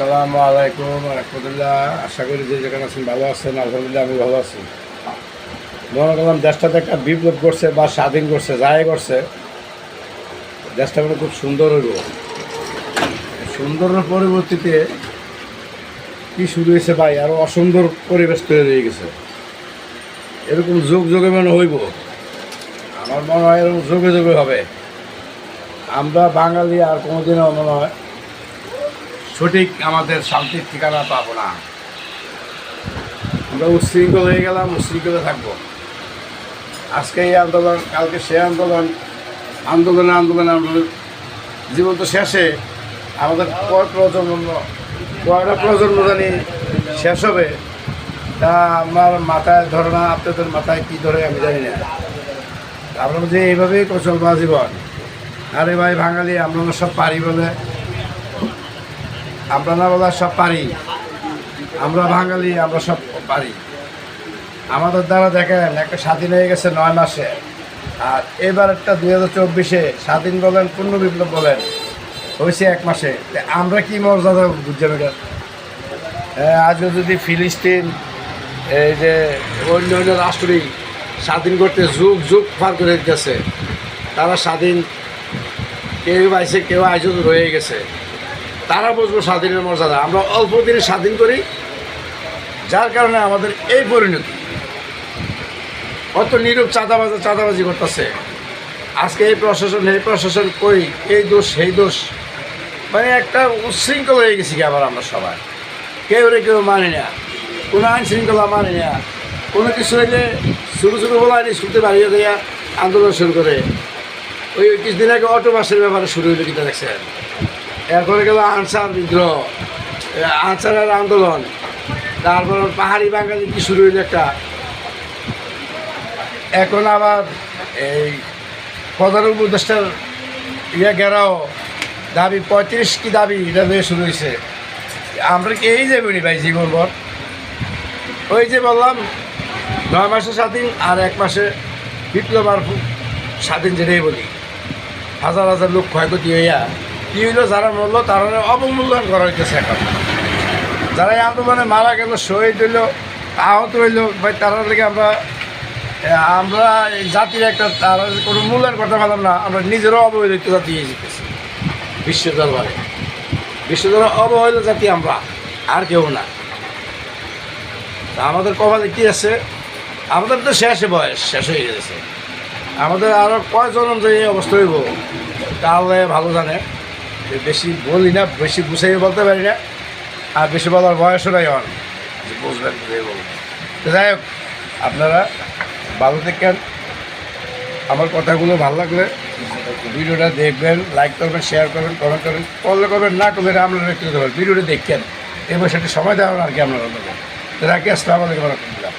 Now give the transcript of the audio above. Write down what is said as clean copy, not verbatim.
আসসালামু আলাইকুম রহমতুল্লাহ। আশা করি যে যেখানে আছেন ভালো আছেন। আলহামদুলিল্লাহ আমি ভালো আছি। মনে করলাম দেশটাতে একটা বিপ্লব করছে বা স্বাধীন করছে, যাই করছে, দেশটা মানে খুব সুন্দর হইব। সুন্দরের পরিবর্তিতে কি শুরু হয়েছে ভাই, আরও অসুন্দর পরিবেশ তৈরি হয়ে গেছে। এরকম যুগ যুগে মানে হইব, আমার মনে হয় এরকম যুগে যুগে হবে। আমরা বাঙালি আর কোনোদিনও মনে হয় সঠিক আমাদের শান্তির ঠিকানা পাবো না। আমরা উচ্ছৃঙ্খল হয়ে গেলাম, উচ্ছৃঙ্খলে থাকবো। আজকে এই আন্দোলন, কালকে সে আন্দোলন, আন্দোলনে আন্দোলনে আমাদের জীবন তো শেষে। আমাদের কয়টা প্রজন্ম জানি শেষ হবে, তা আমার মাথায় ধরে না, আপনাদের মাথায় কী ধরে আমি জানি না। আমরা যে এইভাবেই চলবো জীবন। আরে ভাই বাঙালি আমরা সব পারি বলে, আমরা না বলা সব পারি। আমরা বাঙালি, আমরা সব পারি। আমাদের দ্বারা দেখেন একটা স্বাধীন হয়ে গেছে 9 মাসে, আর এবার একটা 2024-এ স্বাধীন বলেন, পূর্ণ বিপ্লব বলেন, হয়েছে 1 মাসে। আমরা কি মর্যাদা বুঝছেন এটা? আজকে যদি ফিলিস্তিন, এই যে অন্য অন্য রাষ্ট্রই স্বাধীন করতে যুগ যুগ পার করে দিতেছে, তারা স্বাধীন, কেউ আইসে কেউ আইসে রয়ে গেছে, তারা বুঝবো স্বাধীনের মর্যাদা। আমরা অল্প দিনে স্বাধীন করি, যার কারণে আমাদের এই পরিণতি। কত নীরব চাঁদাবাজি করতেছে আজকে এই প্রশাসন কই, এই দোষ সেই দোষ, মানে একটা উচ্ছৃঙ্খল হয়ে গেছি কি আবার আমরা সবাই। কেউ মানি না, কোনো আইন শৃঙ্খলা মানি না। কোনো কিছু হইলে ছোটো বলা হয়নি, স্কুলতে বাড়িয়ে দেয়া আন্দোলন শুরু করে। ওই কিছুদিন আগে অটো বাসের ব্যাপারে শুরু হইলো, কিনা দেখছেন। এরপরে গেল আনসার বিদ্রোহ, আনসারের আন্দোলন। তারপর পাহাড়ি বাঙালি কি শুরু হইল একটা। এখন আবার এই প্রধান উপদেষ্টার ঘেরাও দাবি, 35 কি দাবি, এটা দিয়ে শুরু হয়েছে। আমরা কি এই যাবনি ভাই জীবনভর? ওই যে বললাম 9 মাসে স্বাধীন, আর 1 মাসে বিপ্লব আর স্বাধীন, যেটাই বলি। হাজার হাজার লোক ক্ষয়ক্ষতি হইয়া কী হইলো, যারা মরল তারা অবমূল্যায়ন করা হইতেছে। এখন যারা এই আন্দোলনে মারা গেল, শহীদ হইল, আহত হইল, ভাই তারা থেকে আমরা এই জাতির একটা তারা কোনো মূল্যায়ন করতে পারলাম না। আমরা নিজেরও অবহেলিততা দিয়ে যেতেছি বিশ্ব দরবারে। বিশ্ব দরবারে অবহেলিত জাতি আমরা, আর কেউ না। আমাদের কপালে কী আছে? আমাদের তো শেষে বয়স শেষ হয়ে গেছে। আমাদের আরও কয় জনম যে এই অবস্থা হইব, তাহলে ভালো জানে। বেশি বলি না, বেশি গুছাইয়ে বলতে পারি না, আর বেশি বলার বয়সও নাই আমার, যে বুঝবেন বলবেন। তো যাই হোক, আপনারা ভালো থাকেন। আমার কথাগুলো ভালো লাগলে ভিডিওটা দেখবেন, লাইক করবেন, শেয়ার করবেন, কমেন্ট করবেন, করবেন না করবেন আপনারা ব্যক্তিগত ভিডিওটা দেখেন, এই বছরটি সময় দেওয়ার আর কি আপনারা রাখি। আসসালামু আলাইকুম রহমতুল্লাহ।